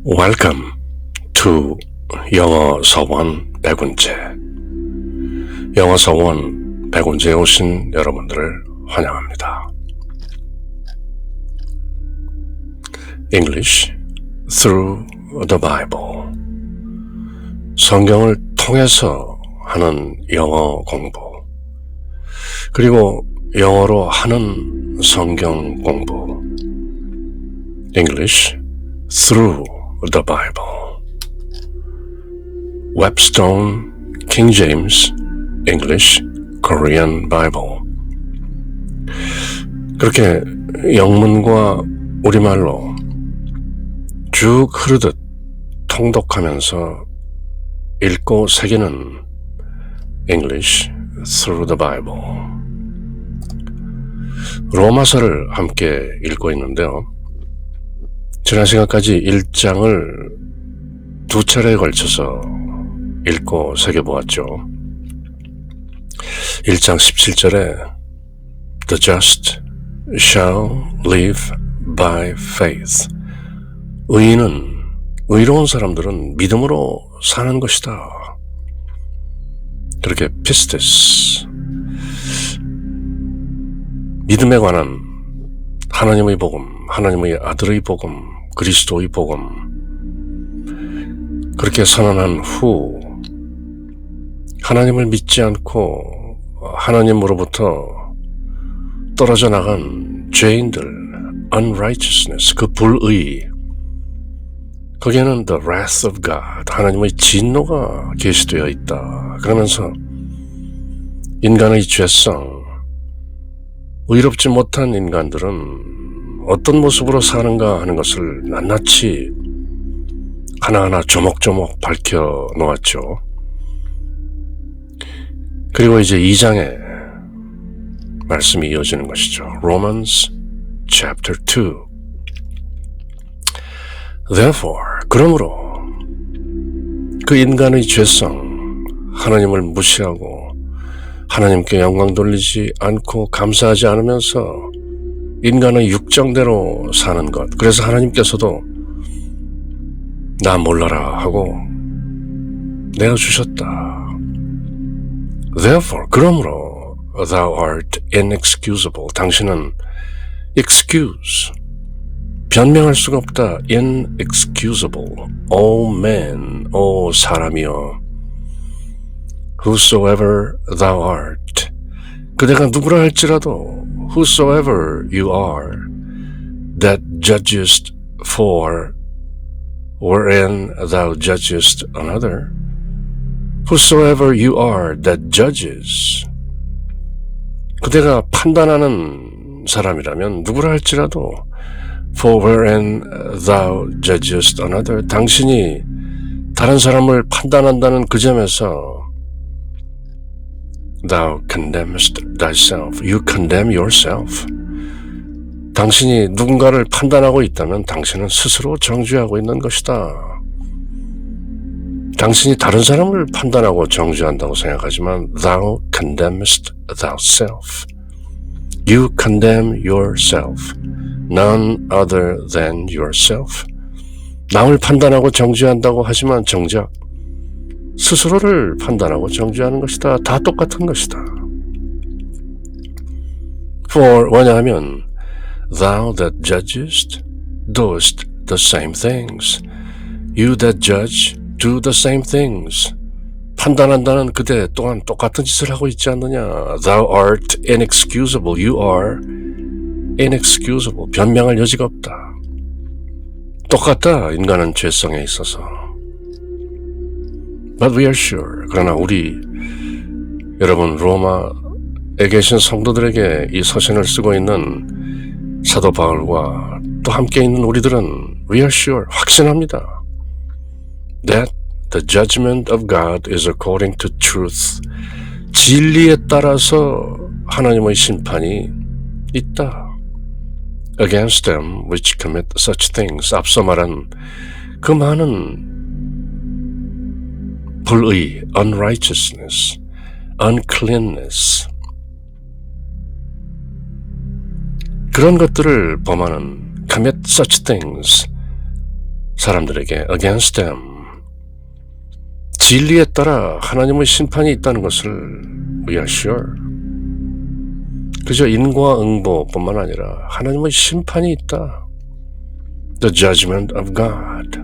Welcome to 영어 서원 100운째. 영어 서원 100운째에 오신 여러분들을 환영합니다. English through the Bible. 성경을 통해서 하는 영어 공부. 그리고 영어로 하는 성경 공부. English through the Bible. Webstone, King James, English, Korean Bible. 그렇게 영문과 우리말로 쭉 흐르듯 통독하면서 읽고 새기는 English through the Bible. 로마서를 함께 읽고 있는데요. 지난 시간까지 1장을 두 차례에 걸쳐서 읽고 새겨보았죠. 1장 17절에 The just shall live by faith. 의로운 사람들은 믿음으로 사는 것이다. 그렇게 피스테스, 믿음에 관한 하나님의 복음, 하나님의 아들의 복음, 그리스도의 복음, 그렇게 선언한 후 하나님을 믿지 않고 하나님으로부터 떨어져 나간 죄인들, unrighteousness, 그 불의, 거기에는 the wrath of God, 하나님의 진노가 계시되어 있다. 그러면서 인간의 죄성, 의롭지 못한 인간들은 어떤 모습으로 사는가 하는 것을 낱낱이 하나하나 조목조목 밝혀놓았죠. 그리고 이제 2장에 말씀이 이어지는 것이죠. Romans chapter 2. Therefore, 그러므로 그 인간의 죄성, 하나님을 무시하고 하나님께 영광 돌리지 않고 감사하지 않으면서 인간의 육정대로 사는 것. 그래서 하나님께서도 나 몰라라 하고 내어주셨다. Therefore, 그러므로 thou art inexcusable. 당신은 excuse, 변명할 수가 없다. inexcusable. O man, O 사람이여. Whosoever thou art. 그대가 누구라 할지라도 whosoever you are, that judgest for wherein thou judgest another. Whosoever you are that judges. 그대가 판단하는 사람이라면 누구라 할지라도 for wherein thou judgest another. 당신이 다른 사람을 판단한다는 그 점에서 Thou condemnest thyself. You condemn yourself. 당신이 누군가를 판단하고 있다면 당신은 스스로 정죄하고 있는 것이다. 당신이 다른 사람을 판단하고 정죄한다고 생각하지만 Thou condemnest thyself. You condemn yourself. None other than yourself. 남을 판단하고 정죄한다고 하지만 정작 스스로를 판단하고 정죄하는 것이다. 다 똑같은 것이다. For, 왜냐하면 Thou that judgest doest the same things. You that judge do the same things. 판단한다는 그대 또한 똑같은 짓을 하고 있지 않느냐. Thou art inexcusable. You are inexcusable. 변명할 여지가 없다. 똑같다. 인간은 죄성에 있어서. But we are sure. 그러나 우리 여러분 로마에 계신 성도들에게 이 서신을 쓰고 있는 사도 바울과 또 함께 있는 우리들은 we are sure. 확신합니다. That the judgment of God is according to truth. 진리에 따라서 하나님의 심판이 있다. Against them which commit such things. 앞서 말한 그 많은 불의, unrighteousness, uncleanness, 그런 것들을 범하는 commit such things, 사람들에게 against them, 진리에 따라 하나님의 심판이 있다는 것을 we are sure. 그저 인과응보뿐만 아니라 하나님의 심판이 있다. The judgment of God.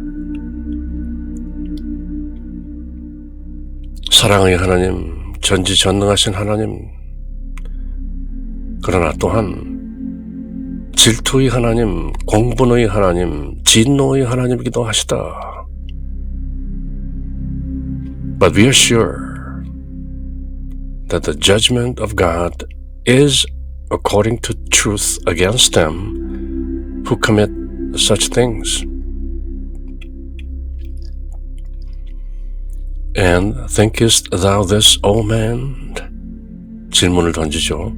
사랑의 하나님, 전지전능하신 하나님, 그러나 또한 질투의 하나님, 공분의 하나님, 진노의 하나님이기도 하시다. But we are sure that the judgment of God is according to truth against them who commit such things. And thinkest thou this, O man? 질문을 던지죠.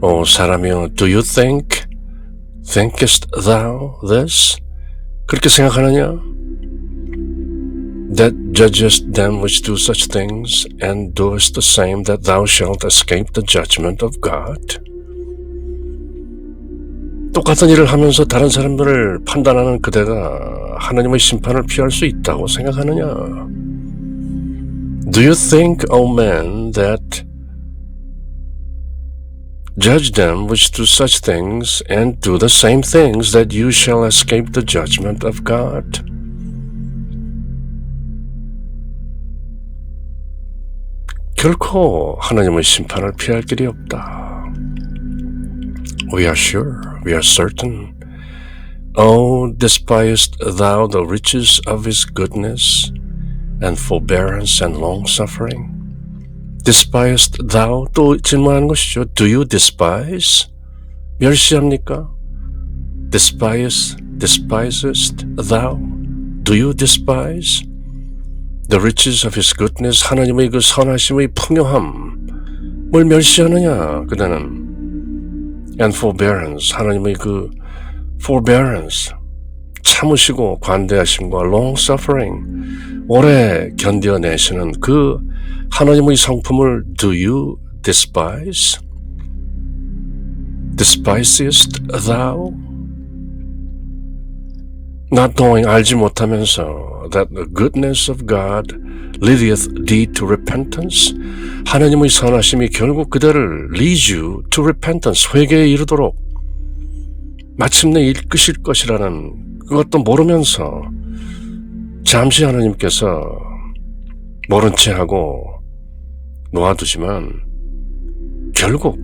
오 사람이여, do you thinkest thou this? 그렇게 생각하느냐? That judgest them which do such things, and doest the same, that thou shalt escape the judgment of God. 똑같은 일을 하면서 다른 사람들을 판단하는 그대가 하나님의 심판을 피할 수 있다고 생각하느냐? Do you think, O man, that judge them which do such things, and do the same things, that you shall escape the judgment of God? 결코 하나님의 심판을 피할 길이 없다. We are sure, we are certain. Oh, despised thou the riches of his goodness, and forbearance and long-suffering? Despised thou? 또 질문하는 것이죠. Do you despise? 멸시합니까? Despisest thou? Do you despise? The riches of his goodness, 하나님의 그 선하심의 풍요함, 뭘 멸시하느냐, 그대는. And forbearance, 하나님의 그 forbearance, 참으시고 관대하심과 long suffering, 오래 견뎌내시는 그 하나님의 성품을 do you despise? Despisest thou? Not knowing, 알지 못하면서 that the goodness of God leadeth thee to repentance. 하나님의 선하심이 결국 그대를 lead you to repentance, 회개에 이르도록 마침내 이끄실 것이라는 그것도 모르면서 잠시 하나님께서 모른 채 하고 놓아두지만 결국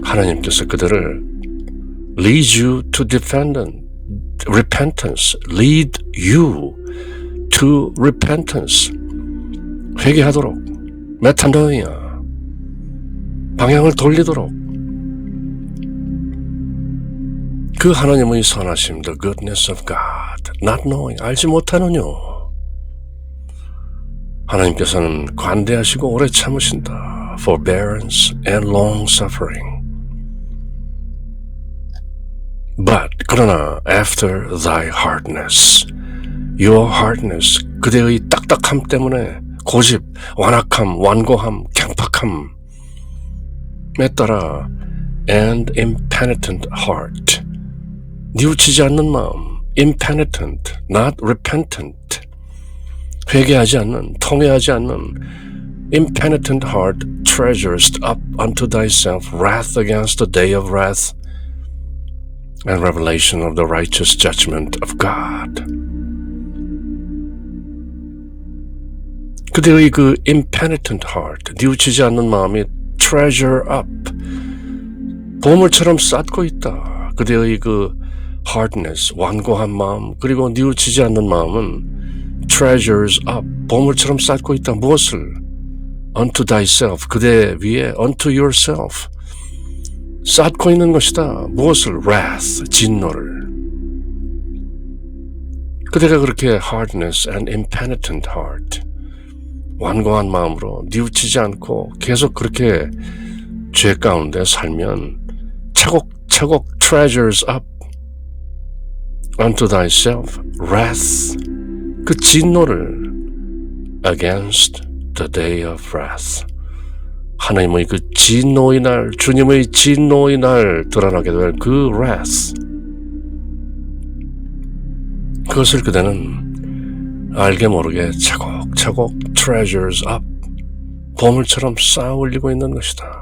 하나님께서 그들을 lead you to repentance, lead you to repentance, 회개하도록, 메타노이아, 방향을 돌리도록. 그 하나님의 선하심, the goodness of God, not knowing, 알지 못하느뇨. 하나님께서는 관대하시고 오래 참으신다. forbearance and long suffering. But 그러나 after thy hardness, your hardness, 그대의 딱딱함 때문에 고집, 완악함, 완고함, 갱팍함에 따라 and impenitent heart, 뉘우치지 않는 마음, impenitent, not repentant, 회개하지 않는, 통회하지 않는 impenitent heart treasures up unto thyself wrath against the day of wrath and revelation of the righteous judgment of God. 그대의 그 impenitent heart, 뉘우치지 않는 마음이 treasure up, 보물처럼 쌓고 있다. 그대의 그 hardness, 완고한 마음, 그리고 뉘우치지 않는 마음은 treasures up, 보물처럼 쌓고 있다. 무엇을? unto thyself, 그대 위에 unto yourself, 쌓고 있는 것이다. 무엇을? wrath, 진노를. 그대가 그렇게 hardness and impenitent heart, 완고한 마음으로 뉘우치지 않고 계속 그렇게 죄 가운데 살면 차곡차곡 treasures up unto thyself wrath, 그 진노를 against the day of wrath, 하나님의 그 진노의 날, 주님의 진노의 날 드러나게 될 그 wrath, 그것을 그대는 알게 모르게 차곡차곡 treasures up, 보물처럼 쌓아 올리고 있는 것이다.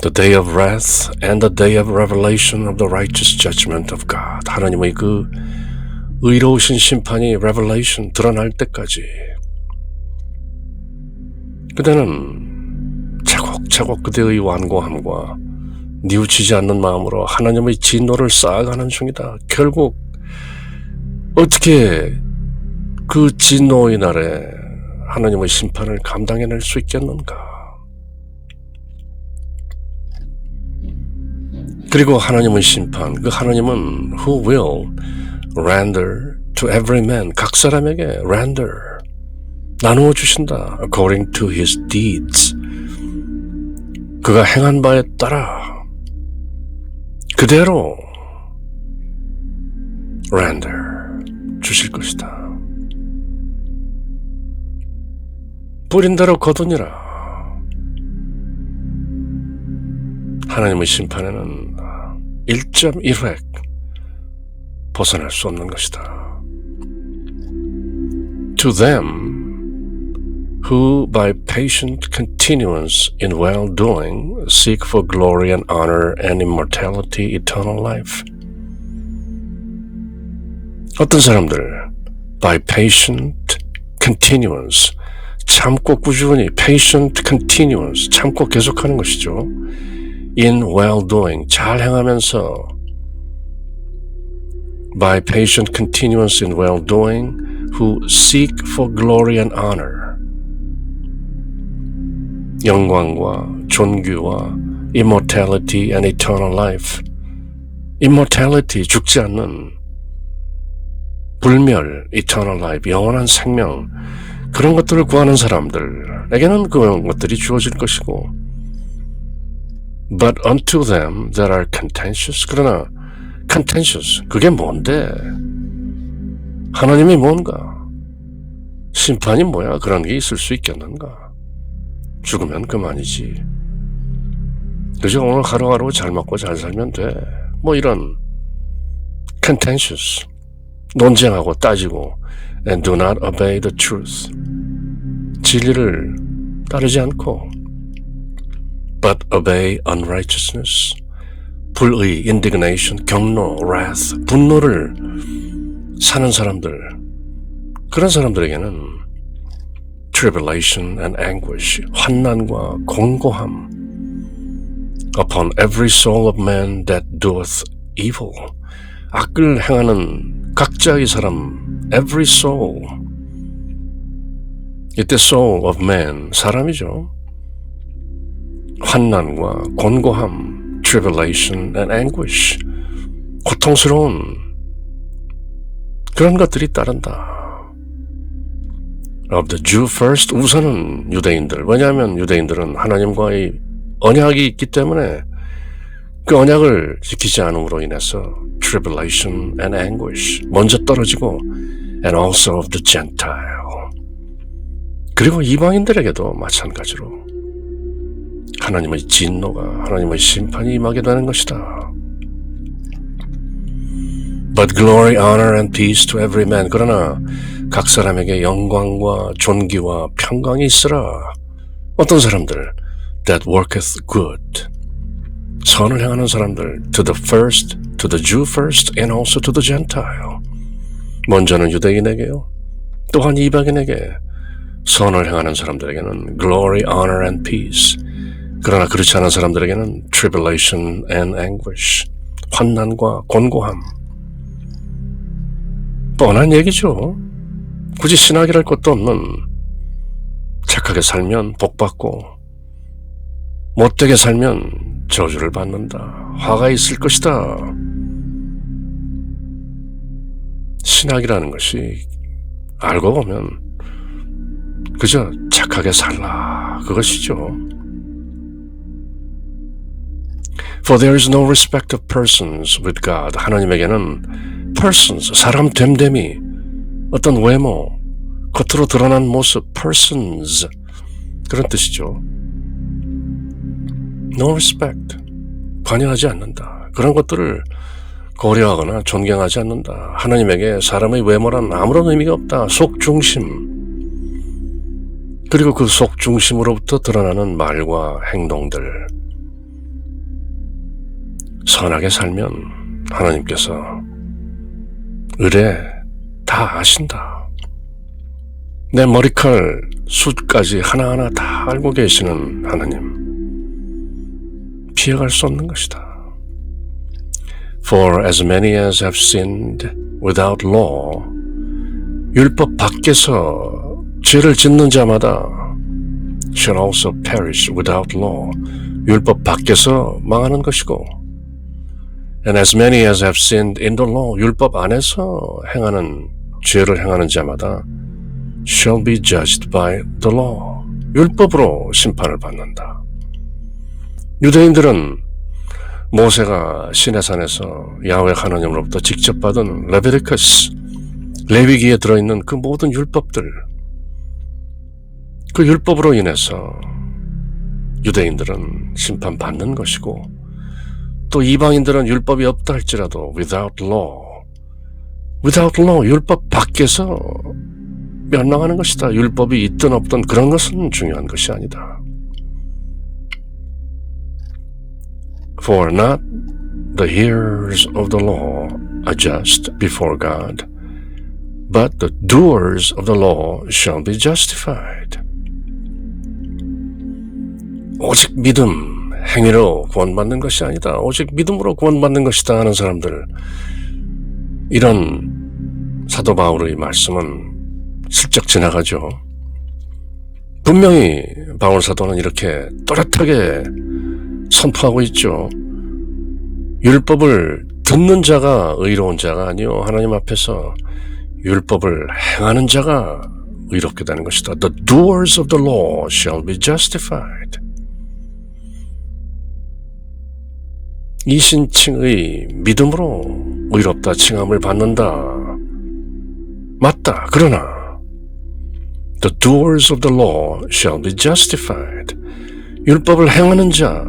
The day of wrath and the day of revelation of the righteous judgment of God. 하나님의 그 의로우신 심판이 revelation, 드러날 때까지 그대는 차곡차곡 그대의 완고함과 뉘우치지 않는 마음으로 하나님의 진노를 쌓아가는 중이다. 결국 어떻게 그 진노의 날에 하나님의 심판을 감당해낼 수 있겠는가? 그리고 하나님의 심판, 그 하나님은 who will render to every man, 각 사람에게 render, 나누어 주신다. according to his deeds, 그가 행한 바에 따라 그대로 render, 주실 것이다. 뿌린 대로 거두니라. 하나님의 심판에는 1.1획 벗어날 수 없는 것이다. To them who by patient continuance in well-doing seek for glory and honor and immortality, eternal life. 어떤 사람들 by patient continuance, 참고 꾸준히, patient continuance, 참고 계속하는 것이죠. in well-doing, 잘 행하면서 by patient continuance in well-doing who seek for glory and honor, 영광과 존귀와 immortality and eternal life, immortality, 죽지 않는 불멸, eternal life, 영원한 생명, 그런 것들을 구하는 사람들에게는 그런 것들이 주어질 것이고, but unto them that are contentious, 그러나 contentious, 그게 뭔데? 하나님이 뭔가? 심판이 뭐야? 그런 게 있을 수 있겠는가? 죽으면 그만이지. 그저 오늘 하루하루 잘 먹고 잘 살면 돼. 뭐 이런 contentious, 논쟁하고 따지고 and do not obey the truth, 진리를 따르지 않고 but obey unrighteousness, 불의, indignation, 경로, wrath, 분노를 사는 사람들, 그런 사람들에게는 tribulation and anguish, 환난과 공고함, upon every soul of man that doeth evil, 악을 행하는 각자의 사람, every soul, 이때 soul of man, 사람이죠. 환난과 곤고함, tribulation and anguish, 고통스러운 그런 것들이 따른다. of the Jew first, 우선은 유대인들. 왜냐하면 유대인들은 하나님과의 언약이 있기 때문에 그 언약을 지키지 않음으로 인해서 tribulation and anguish, 먼저 떨어지고 and also of the Gentile, 그리고 이방인들에게도 마찬가지로 하나님의 진노가, 하나님의 심판이 임하게 되는 것이다. But glory, honor and peace to every man, 그러나 각 사람에게 영광과 존귀와 평강이 있으라. 어떤 사람들? That worketh good, 선을 행하는 사람들, to the first, to the Jew first, and also to the Gentile, 먼저는 유대인에게요, 또한 이방인에게 선을 행하는 사람들에게는 glory, honor and peace, 그러나 그렇지 않은 사람들에게는 tribulation and anguish, 환난과 곤고함. 뻔한 얘기죠. 굳이 신학이랄 것도 없는, 착하게 살면 복받고 못되게 살면 저주를 받는다, 화가 있을 것이다. 신학이라는 것이 알고 보면 그저 착하게 살라, 그것이죠. For there is no respect of persons with God. 하나님에게는 persons, 사람 됨됨이, 어떤 외모, 겉으로 드러난 모습, persons, 그런 뜻이죠. No respect, 관여하지 않는다. 그런 것들을 고려하거나 존경하지 않는다. 하나님에게 사람의 외모란 아무런 의미가 없다. 속중심. 그리고 그 속중심으로부터 드러나는 말과 행동들. 선하게 살면 하나님께서 의뢰 다 아신다. 내 머리칼 숱까지 하나하나 다 알고 계시는 하나님. 피해갈 수 없는 것이다. For as many as have sinned without law, 율법 밖에서 죄를 짓는 자마다 shall also perish without law, 율법 밖에서 망하는 것이고, and as many as have sinned in the law, 율법 안에서 행하는 죄를 행하는 자마다 shall be judged by the law, 율법으로 심판을 받는다. 유대인들은 모세가 시내산에서 야훼 하나님으로부터 직접 받은 레비티커스, 레위기에 들어있는 그 모든 율법들, 그 율법으로 인해서 유대인들은 심판받는 것이고, 또 이방인들은 율법이 없다 할지라도 without law, 율법 밖에서 멸망하는 것이다. 율법이 있든 없든 그런 것은 중요한 것이 아니다. For not the hearers of the law are just before God, but the doers of the law shall be justified. 오직 믿음, 행위로 구원받는 것이 아니다. 오직 믿음으로 구원받는 것이다 하는 사람들, 이런 사도 바울의 말씀은 슬쩍 지나가죠. 분명히 바울 사도는 이렇게 또렷하게 선포하고 있죠. 율법을 듣는 자가 의로운 자가 아니요 하나님 앞에서 율법을 행하는 자가 의롭게 되는 것이다. The doers of the law shall be justified. 이신칭의 믿음으로 의롭다 칭함을 받는다. 맞다. 그러나 The doers of the law shall be justified. 율법을 행하는 자,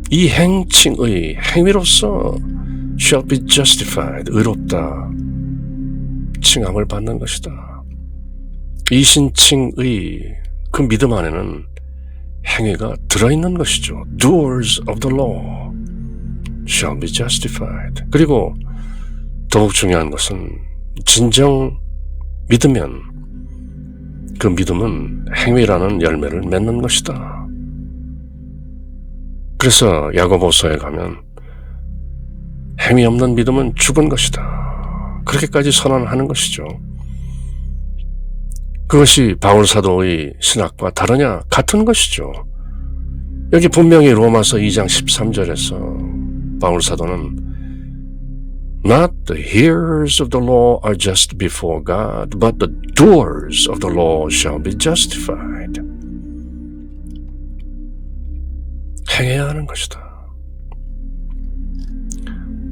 이 행칭의 행위로서 shall be justified, 의롭다 칭함을 받는 것이다. 이신칭의 그 믿음 안에는 행위가 들어있는 것이죠. Doers of the law shall be justified. 그리고 더욱 중요한 것은 진정 믿으면 그 믿음은 행위라는 열매를 맺는 것이다. 그래서 야고보서에 가면 행위 없는 믿음은 죽은 것이다. 그렇게까지 선언하는 것이죠. 그것이 바울 사도의 신학과 다르냐? 같은 것이죠. 여기 분명히 로마서 2장 13절에서 바울 사도는 Not the hearers of the law are just before God, but the doers of the law shall be justified. 행해야 하는 것이다.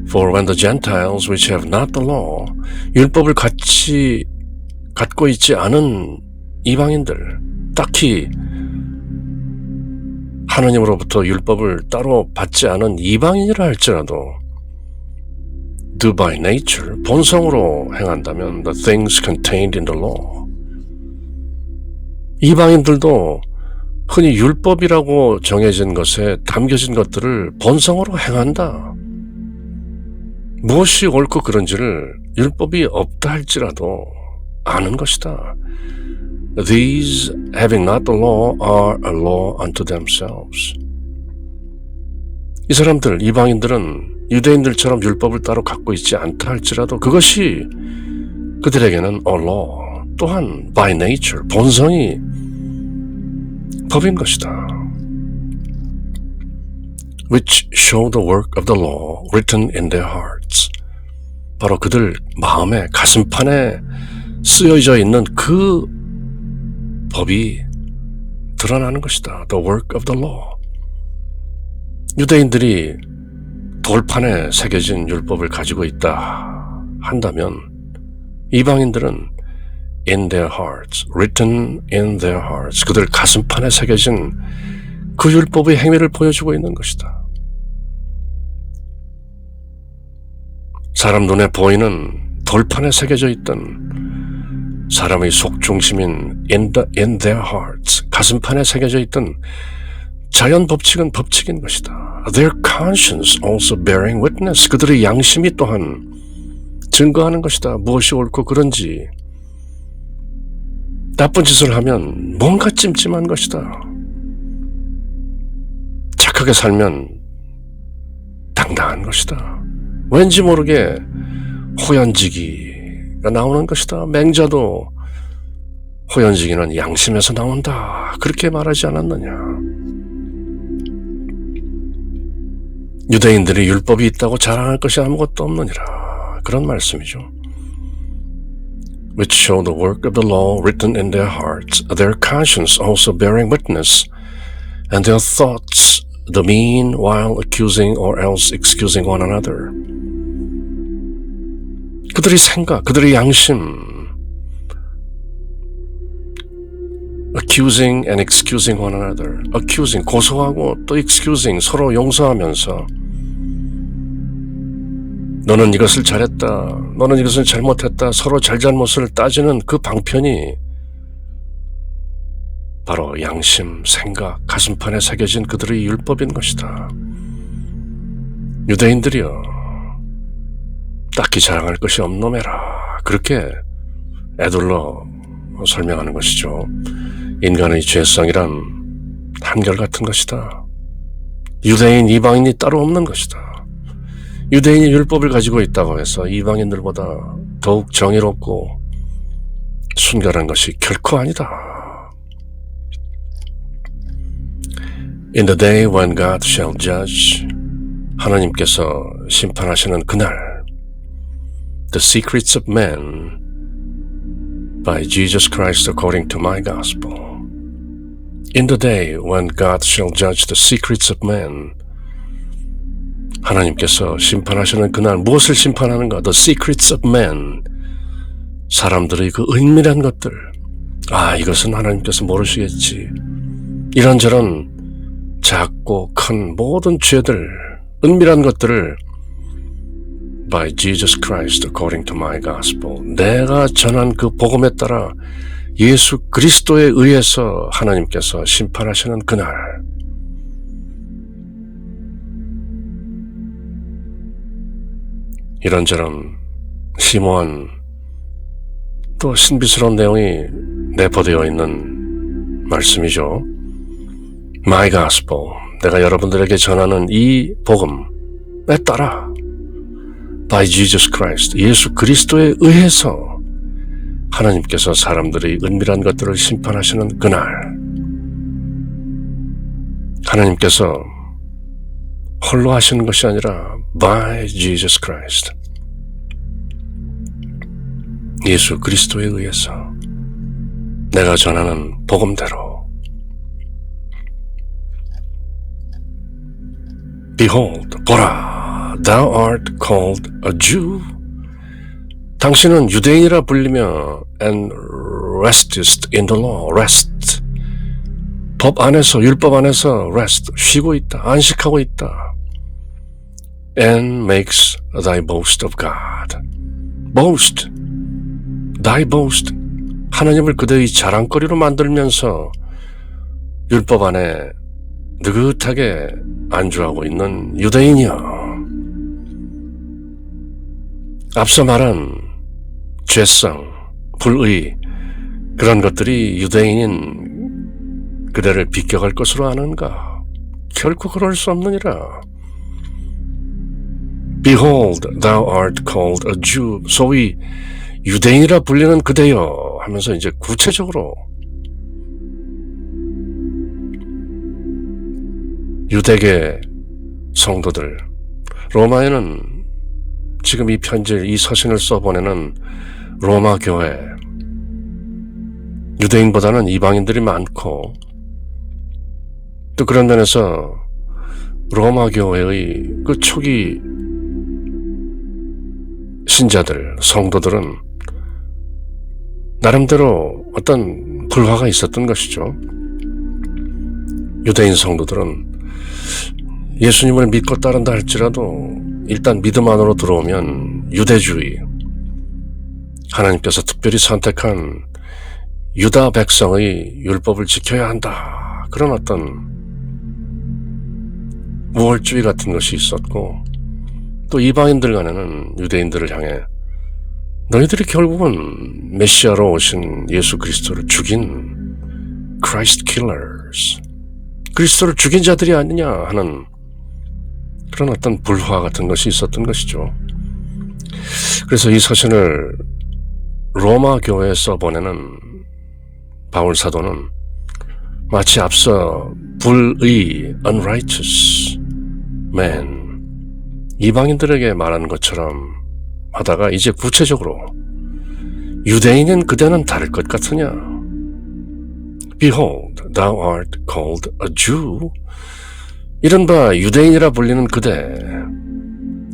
For when the Gentiles which have not the law, 율법을 갖고 있지 않은 이방인들, 딱히 하나님으로부터 율법을 따로 받지 않은 이방인이라 할지라도 do by nature, 본성으로 행한다면 the things contained in the law, 이방인들도 흔히 율법이라고 정해진 것에 담겨진 것들을 본성으로 행한다. 무엇이 옳고 그른지를 율법이 없다 할지라도 아는 것이다. These having not the law are a law unto themselves. 이 사람들, 이방인들은 유대인들처럼 율법을 따로 갖고 있지 않다 할지라도 그것이 그들에게는 a law, 또한 by nature, 본성이 법인 것이다. Which show the work of the law written in their hearts. 바로 그들 마음에, 가슴판에 쓰여져 있는 그 법이 드러나는 것이다. The work of the law. 유대인들이 돌판에 새겨진 율법을 가지고 있다 한다면 이방인들은 in their hearts, written in their hearts, 그들 가슴판에 새겨진 그 율법의 행위를 보여주고 있는 것이다. 사람 눈에 보이는 돌판에 새겨져 있던 사람의 속중심인 in their hearts, 가슴판에 새겨져 있던 자연 법칙은 법칙인 것이다. Their conscience also bearing witness. 그들의 양심이 또한 증거하는 것이다. 무엇이 옳고 그런지. 나쁜 짓을 하면 뭔가 찜찜한 것이다. 착하게 살면 당당한 것이다. 왠지 모르게 호연지기가 나오는 것이다. 맹자도 호연지기는 양심에서 나온다. 그렇게 말하지 않았느냐. 유대인들이 율법이 있다고 자랑할 것이 아무것도 없느니라. 그런 말씀이죠. Which show the work of the law written in their hearts, their conscience also bearing witness, and their thoughts the mean while accusing or else excusing one another. 그들의 생각, 그들의 양심, accusing and excusing one another. accusing, 고소하고 또 excusing, 서로 용서하면서 너는 이것을 잘했다, 너는 이것을 잘못했다, 서로 잘잘못을 따지는 그 방편이 바로 양심, 생각, 가슴판에 새겨진 그들의 율법인 것이다. 유대인들이여, 딱히 자랑할 것이 없노매라. 그렇게 애둘러 설명하는 것이죠. 인간의 죄성이란 한결같은 것이다. 유대인, 이방인이 따로 없는 것이다. 유대인이 율법을 가지고 있다고 해서 이방인들보다 더욱 정의롭고 순결한 것이 결코 아니다. In the day when God shall judge, 하나님께서 심판하시는 그날, the secrets of men by Jesus Christ according to my gospel. In the day when God shall judge the secrets of men, 하나님께서 심판하시는 그날 무엇을 심판하는가? The secrets of men, 사람들의 그 은밀한 것들. 이것은 하나님께서 모르시겠지. 이런저런 작고 큰 모든 죄들, 은밀한 것들을 by Jesus Christ according to my gospel, 내가 전한 그 복음에 따라 예수 그리스도에 의해서 하나님께서 심판하시는 그날, 이런저런 심오한 또 신비스러운 내용이 내포되어 있는 말씀이죠. My gospel, 내가 여러분들에게 전하는 이 복음에 따라 by Jesus Christ, 예수 그리스도에 의해서 하나님께서 사람들의 은밀한 것들을 심판하시는 그날, 하나님께서 홀로 하시는 것이 아니라 by Jesus Christ, 예수 그리스도에 의해서 내가 전하는 복음대로. Behold, 보라, thou art called a Jew. 당신은 유대인이라 불리며 and restest in the law. rest, 법 안에서, 율법 안에서 rest, 쉬고 있다, 안식하고 있다. And makes thy boast of God. boast, thy boast, 하나님을 그대의 자랑거리로 만들면서 율법 안에 느긋하게 안주하고 있는 유대인이여. 앞서 말한 죄성, 불의, 그런 것들이 유대인인 그대를 비껴갈 것으로 아는가? 결코 그럴 수 없느니라. Behold, thou art called a Jew. 소위 유대인이라 불리는 그대여 하면서 이제 구체적으로 유대계 성도들, 로마에는 지금 이 편지를, 이 서신을 써보내는 로마 교회, 유대인보다는 이방인들이 많고, 또 그런 면에서 로마 교회의 그 초기 신자들, 성도들은 나름대로 어떤 불화가 있었던 것이죠. 유대인 성도들은 예수님을 믿고 따른다 할지라도 일단 믿음 안으로 들어오면 유대주의, 하나님께서 특별히 선택한 유다 백성의 율법을 지켜야 한다. 그런 어떤 우월주의 같은 것이 있었고, 또 이방인들 간에는 유대인들을 향해 너희들이 결국은 메시아로 오신 예수 그리스도를 죽인 Christ killers, 그리스도를 죽인 자들이 아니냐 하는 그런 어떤 불화 같은 것이 있었던 것이죠. 그래서 이 서신을 로마 교회에 써보내는 바울 사도는 마치 앞서 불의 unrighteous man, 이방인들에게 말하는 것처럼 하다가 이제 구체적으로 유대인인 그대는 다를 것 같으냐? Behold, thou art called a Jew. 이른바 유대인이라 불리는 그대,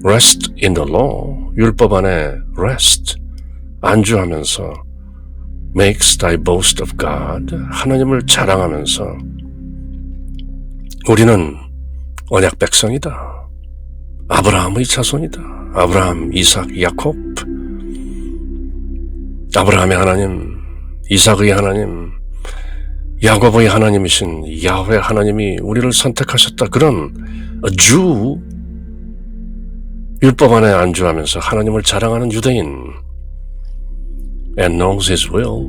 rest in the law, 율법 안에 rest, 안주하면서 makes thy boast of God, 하나님을 자랑하면서 우리는 언약 백성이다. 아브라함의 자손이다. 아브라함, 이삭, 야콥. 아브라함의 하나님, 이삭의 하나님, 야곱의 하나님이신 야훼 하나님이 우리를 선택하셨다. 그런 Jew, 율법 안에 안주하면서 하나님을 자랑하는 유대인, and knows his will,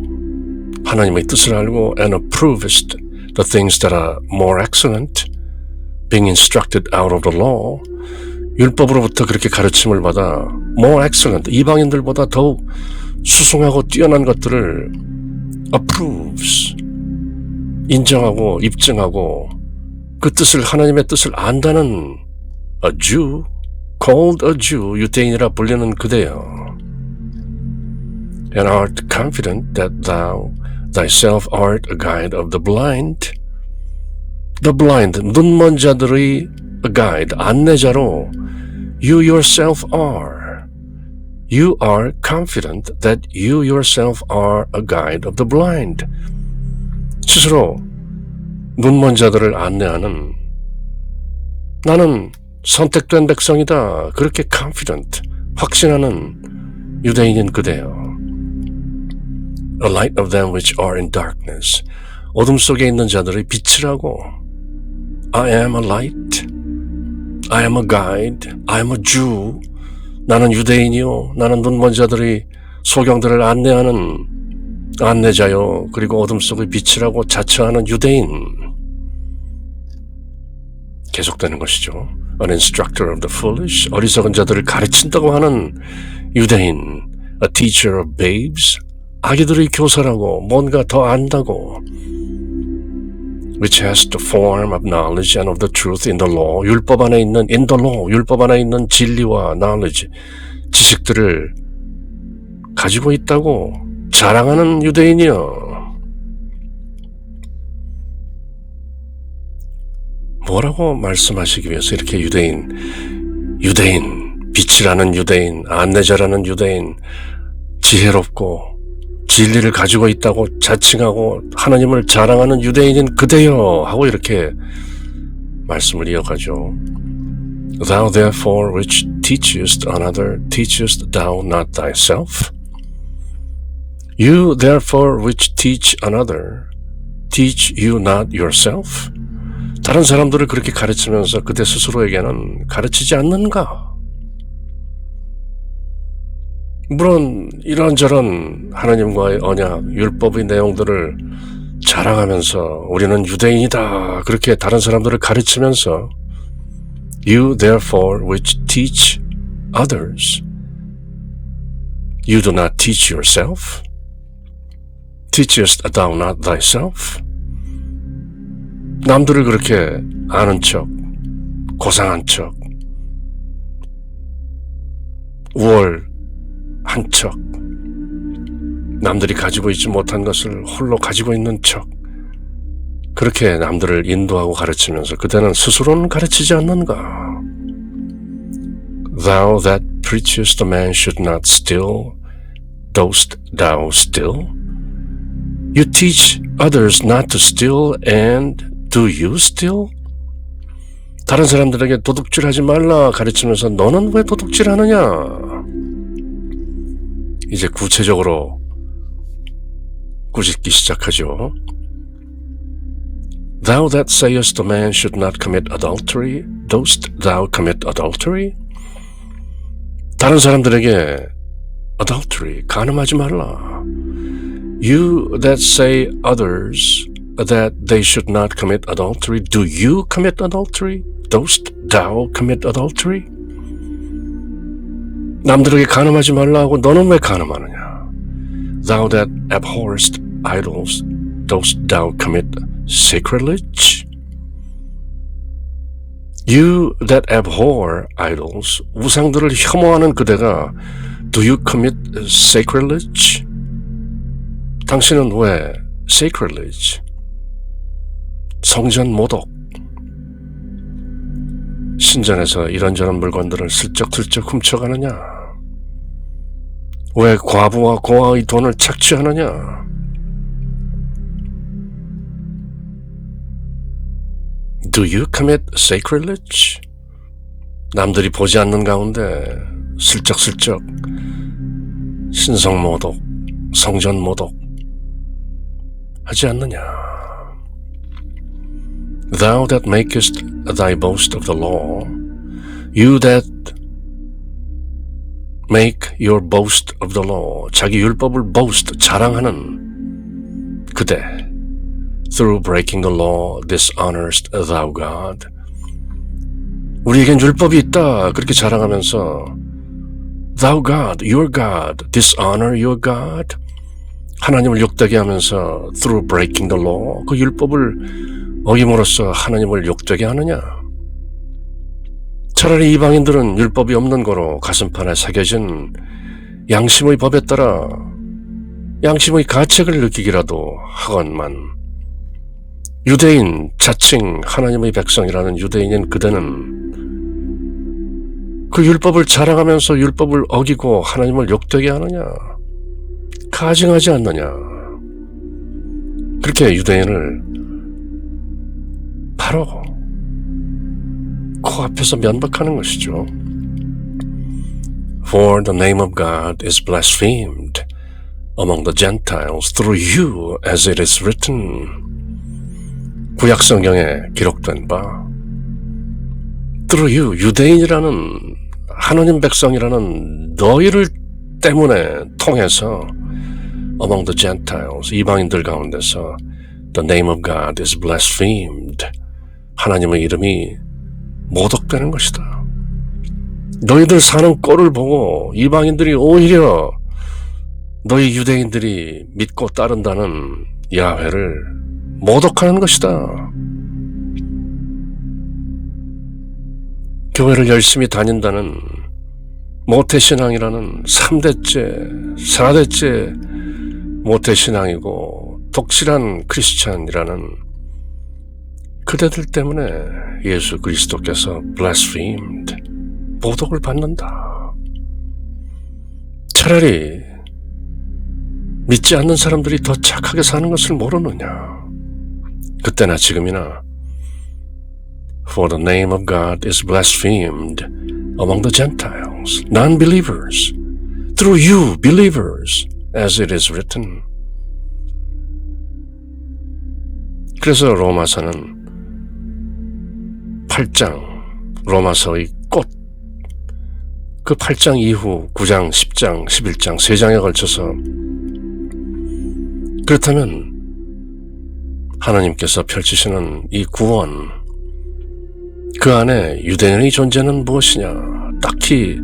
하나님의 뜻을 알고 and approves the things that are more excellent, being instructed out of the law, 율법으로부터 그렇게 가르침을 받아 more excellent, 이방인들보다 더욱 수승하고 뛰어난 것들을 approves, 인정하고 입증하고 그 뜻을, 하나님의 뜻을 안다는 a Jew, called a Jew, 유대인이라 불리는 그대여. And art confident that thou thyself art a guide of the blind. The blind, 눈먼 자들의 a guide, 안내자로 you yourself are. You are confident that you yourself are a guide of the blind. 스스로 눈먼 자들을 안내하는 나는 선택된 백성이다. 그렇게 confident, 확신하는 유대인인 그대여. A light of them which are in darkness. 어둠 속에 있는 자들의 빛이라고. I am a light. I am a guide. I am a Jew. 나는 유대인이요. 나는 눈먼 자들의 소경들을 안내하는 안내자요. 그리고 어둠 속의 빛이라고 자처하는 유대인. 계속되는 것이죠. An instructor of the foolish. 어리석은 자들을 가르친다고 하는 유대인. A teacher of babes. 아기들의 교사라고, 뭔가 더 안다고. Which has the form of knowledge and of the truth in the law. 율법 안에 있는 in the law, 율법 안에 있는 진리와 knowledge, 지식들을 가지고 있다고 자랑하는 유대인이요. 뭐라고 말씀하시기 위해서 이렇게 유대인, 빛이라는 유대인, 안내자라는 유대인, 지혜롭고 진리를 가지고 있다고 자칭하고 하나님을 자랑하는 유대인인 그대여 하고 이렇게 말씀을 이어가죠. Thou therefore which teachest another, teachest thou not thyself? You therefore which teach another, teach you not yourself? 다른 사람들을 그렇게 가르치면서 그대 스스로에게는 가르치지 않는가? 물론 이런저런 하나님과의 언약, 율법의 내용들을 자랑하면서 우리는 유대인이다 그렇게 다른 사람들을 가르치면서 You therefore which teach others, you do not teach yourself? Teachest thou not thyself? 남들을 그렇게 아는 척, 고상한 척, 우월한 척, 남들이 가지고 있지 못한 것을 홀로 가지고 있는 척, 그렇게 남들을 인도하고 가르치면서 그대는 스스로는 가르치지 않는가? Thou that preachest a man should not steal, dost thou steal? You teach others not to steal, and do you steal? 다른 사람들에게 도둑질하지 말라 가르치면서 너는 왜 도둑질하느냐? 이제 구체적으로 꾸짖기 시작하죠. Thou that sayest a man should not commit adultery, dost thou commit adultery? 다른 사람들에게 adultery, 간음하지 말라. You that say others that they should not commit adultery, do you commit adultery? Dost thou commit adultery? 남들에게 간음하지 말라 하고 너는 왜 간음하느냐? Thou that abhorrest idols, dost thou commit sacrilege? You that abhor idols, 우상들을 혐오하는 그대가 do you commit sacrilege? 당신은 왜 sacrilege, 성전 모독, 신전에서 이런저런 물건들을 슬쩍슬쩍 훔쳐가느냐? 왜 과부와 고아의 돈을 착취하느냐? Do you commit sacrilege? 남들이 보지 않는 가운데 슬쩍슬쩍 신성모독, 성전모독 하지 않느냐? Thou that makest thy boast of the law, you that make your boast of the law, 자기 율법을 boast, 자랑하는 그대, through breaking the law, dishonest thou God. 우리에겐 율법이 있다, 그렇게 자랑하면서 thou God, your God, dishonor your God. 하나님을 욕되게 하면서 through breaking the law, 그 율법을 어김으로써 하나님을 욕되게 하느냐? 차라리 이방인들은 율법이 없는 거로 가슴판에 새겨진 양심의 법에 따라 양심의 가책을 느끼기라도 하건만, 유대인, 자칭 하나님의 백성이라는 유대인인 그대는 그 율법을 자랑하면서 율법을 어기고 하나님을 욕되게 하느냐? 가증하지 않느냐? 그렇게 유대인을 바로 코앞에서 면박하는 것이죠. For the name of God is blasphemed among the Gentiles through you, as it is written. 구약 성경에 기록된 바 through you, 유대인이라는 하나님 백성이라는 너희를 때문에 통해서 among the Gentiles, 이방인들 가운데서 the name of God is blasphemed. 하나님의 이름이 모독되는 것이다. 너희들 사는 꼴을 보고 이방인들이 오히려 너희 유대인들이 믿고 따른다는 야훼를 모독하는 것이다. 교회를 열심히 다닌다는 모태신앙이라는 3대째, 4대째 모태신앙이고 독실한 크리스찬이라는 그대들 때문에 예수 그리스도께서 blasphemed, 모독을 받는다. 차라리 믿지 않는 사람들이 더 착하게 사는 것을 모르느냐? 그때나 지금이나 For the name of God is blasphemed among the Gentiles, non-believers, through you, believers, as it is written. 그래서 로마서는 8장, 로마서의 꽃, 그 8장 이후 9장, 10장, 11장, 3장에 걸쳐서 그렇다면 하나님께서 펼치시는 이 구원, 그 안에 유대인의 존재는 무엇이냐? 딱히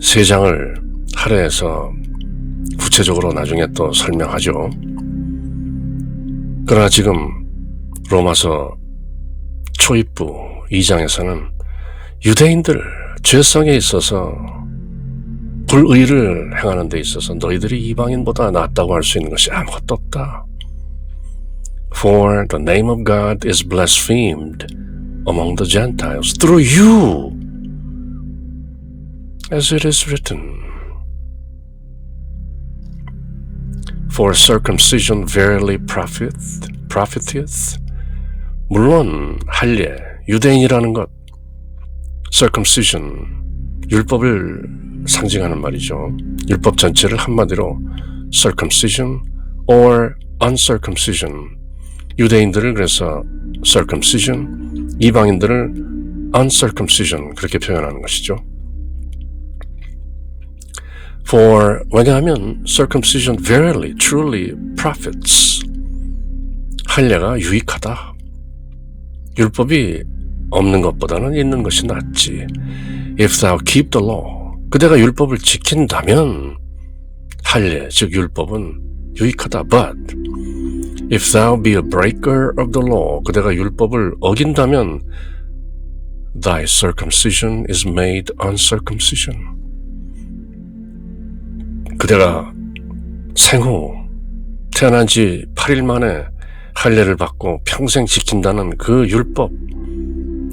3장을 할애해서 구체적으로 나중에 또 설명하죠. 그러나 지금 로마서 초입부 2장에서는 유대인들 죄성에 있어서 불의를 행하는 데 있어서 너희들이 이방인보다 낫다고 할 수 있는 것이 아무것도 없다. For the name of God is blasphemed among the Gentiles through you, as it is written. For circumcision verily profiteth. 물론 할례, 유대인이라는 것, circumcision, 율법을 상징하는 말이죠. 율법 전체를 한마디로 circumcision or uncircumcision, 유대인들을 그래서 circumcision, 이방인들을 uncircumcision 그렇게 표현하는 것이죠. 왜냐하면 circumcision verily, truly profits, 할례가 유익하다. 율법이 없는 것보다는 있는 것이 낫지. If thou keep the law, 그대가 율법을 지킨다면 할례, 즉 율법은 유익하다. But if thou be a breaker of the law, 그대가 율법을 어긴다면 thy circumcision is made uncircumcision, 그대가 생후 태어난 지 8일 만에 할례를 받고 평생 지킨다는 그 율법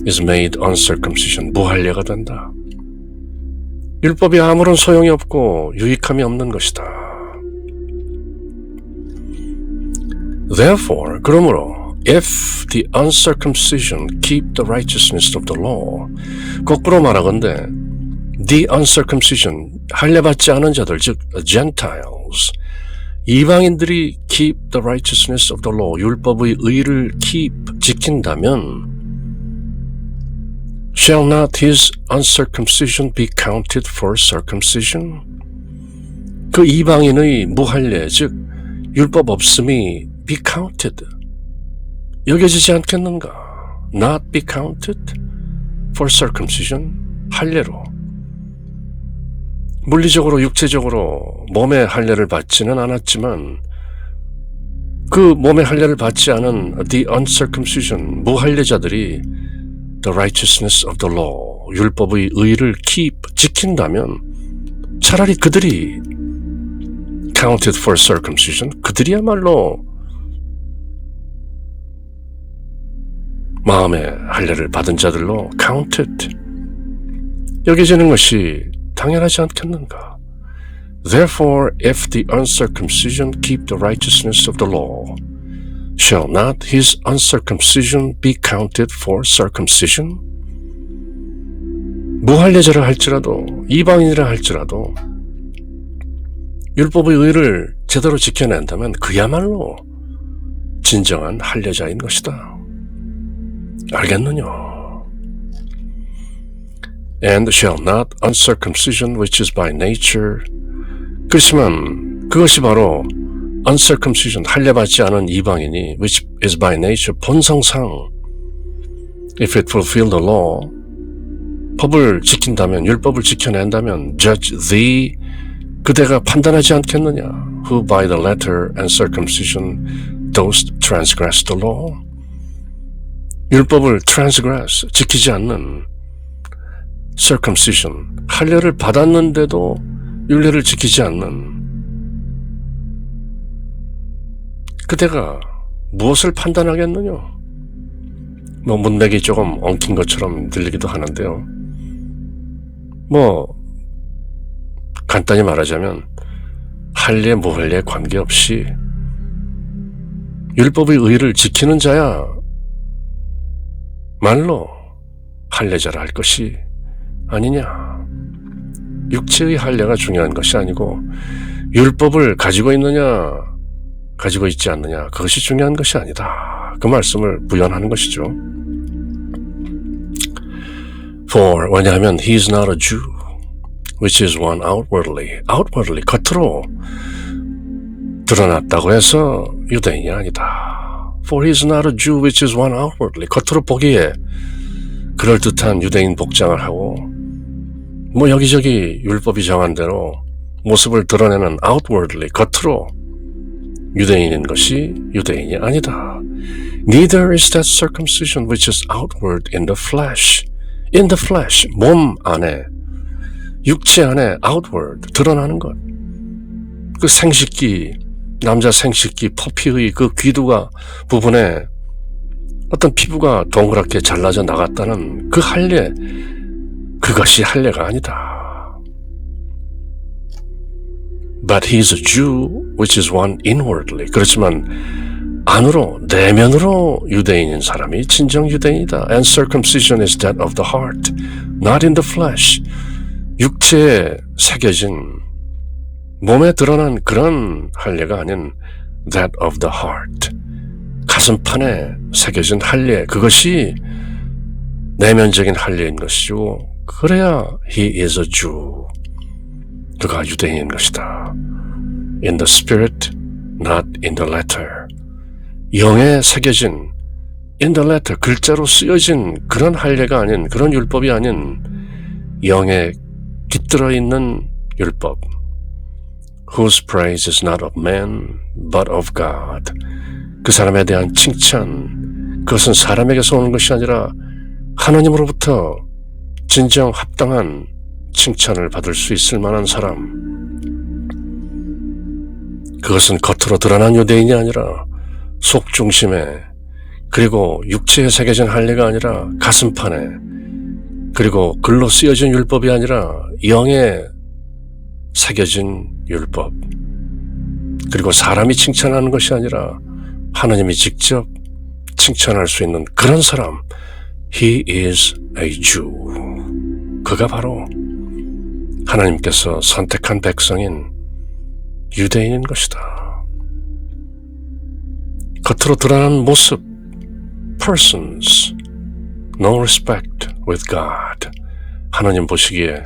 is made uncircumcision, 무할례가 된다. 율법이 아무런 소용이 없고 유익함이 없는 것이다. Therefore, 그러므로 if the uncircumcision keep the righteousness of the law, 거꾸로 말하건대 the uncircumcision, 할례 받지 않은 자들, 즉 Gentiles, 이방인들이 keep the righteousness of the law, 율법의 의를 keep, 지킨다면 shall not his uncircumcision be counted for circumcision? 그 이방인의 무할례, 즉 율법 없음이 be counted, 여겨지지 않겠는가? Not be counted for circumcision, 할례로. 물리적으로 육체적으로 몸의 할례를 받지는 않았지만 그 몸의 할례를 받지 않은 the uncircumcision, 무할례자들이 the righteousness of the law, 율법의 의를 keep, 지킨다면 차라리 그들이 counted for circumcision, 그들이야말로 마음의 할례를 받은 자들로 counted, 여겨지는 것이 당연하지 않겠는가? Therefore, if the uncircumcision keep the righteousness of the law, shall not his uncircumcision be counted for circumcision? 무할례자라 할지라도 이방인이라 할지라도 율법의 의를 제대로 지켜낸다면 그야말로 진정한 할례자인 것이다. 알겠느냐? And shall not uncircumcision which is by nature, 그렇지만 그것이 바로 uncircumcision, 할례받지 않은 이방인이 which is by nature, 본성상 if it fulfill the law, 법을 지킨다면, 율법을 지켜낸다면 judge thee, 그대가 판단하지 않겠느냐? Who by the letter and circumcision dost transgress the law, 율법을 transgress, 지키지 않는 circumcision, 할례를 받았는데도 율례를 지키지 않는 그대가 무엇을 판단하겠느냐? 문맥이 조금 엉킨 것처럼 들리기도 하는데요. 간단히 말하자면 할례 무할례 관계없이 율법의 의를 지키는 자야 말로 할례자라 할 것이 아니냐. 육체의 할례가 중요한 것이 아니고 율법을 가지고 있느냐 가지고 있지 않느냐, 그것이 중요한 것이 아니다. 그 말씀을 부연하는 것이죠. For, 왜냐하면 he is not a Jew which is one outwardly, outwardly, 겉으로 드러났다고 해서 유대인이 아니다. For he is not a Jew which is one outwardly, 겉으로 보기에 그럴듯한 유대인 복장을 하고 여기저기 율법이 정한 대로 모습을 드러내는 outwardly, 겉으로 유대인인 것이 유대인이 아니다. Neither is that circumcision which is outward in the flesh. In the flesh, 몸 안에, 육체 안에 outward, 드러나는 것. 그 생식기, 남자 생식기, 포피의 그 귀두가 부분에 어떤 피부가 동그랗게 잘라져 나갔다는 그 할례, 그것이 할례가 아니다. But he is a Jew which is one inwardly. 그렇지만 안으로, 내면으로 유대인인 사람이 진정 유대인이다. And circumcision is that of the heart, not in the flesh. 육체에 새겨진 몸에 드러난 그런 할례가 아닌 that of the heart, 가슴판에 새겨진 할례, 그것이 내면적인 할례인 것이죠. 그래야 he is a Jew, 그가 유대인인 것이다. In the spirit, not in the letter. 영에 새겨진 in the letter, 글자로 쓰여진 그런 할례가 아닌, 그런 율법이 아닌 영에 깃들어 있는 율법. Whose praise is not of man, but of God. 그 사람에 대한 칭찬, 그것은 사람에게서 오는 것이 아니라 하나님으로부터 진정 합당한 칭찬을 받을 수 있을 만한 사람. 그것은 겉으로 드러난 유대인이 아니라 속 중심에, 그리고 육체에 새겨진 할례가 아니라 가슴판에, 그리고 글로 쓰여진 율법이 아니라 영에 새겨진 율법, 그리고 사람이 칭찬하는 것이 아니라 하나님이 직접 칭찬할 수 있는 그런 사람. He is a Jew. 그가 바로 하나님께서 선택한 백성인 유대인인 것이다. 겉으로 드러난 모습, persons, no respect with God. 하나님 보시기에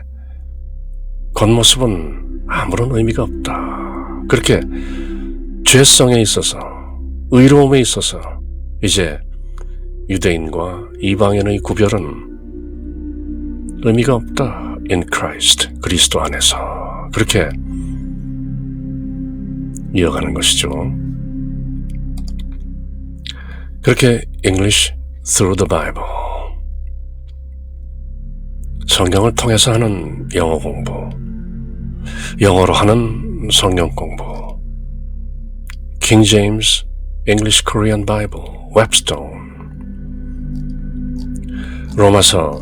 겉모습은 아무런 의미가 없다. 그렇게 죄성에 있어서, 의로움에 있어서 이제 유대인과 이방인의 구별은 의미가 없다. In Christ, 그리스도 안에서. 그렇게 이어가는 것이죠. 그렇게 English through the Bible, 성경을 통해서 하는 영어 공부, 영어로 하는 성경 공부, King James English Korean Bible, 웹스톤, 로마서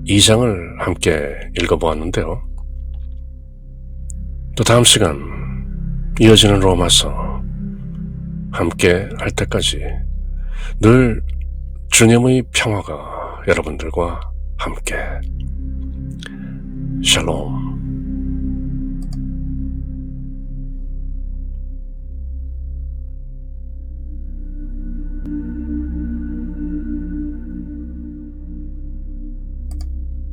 2장을 함께 읽어보았는데요. 또 다음 시간 이어지는 로마서 함께 할 때까지 늘 주님의 평화가 여러분들과 함께. 샬롬.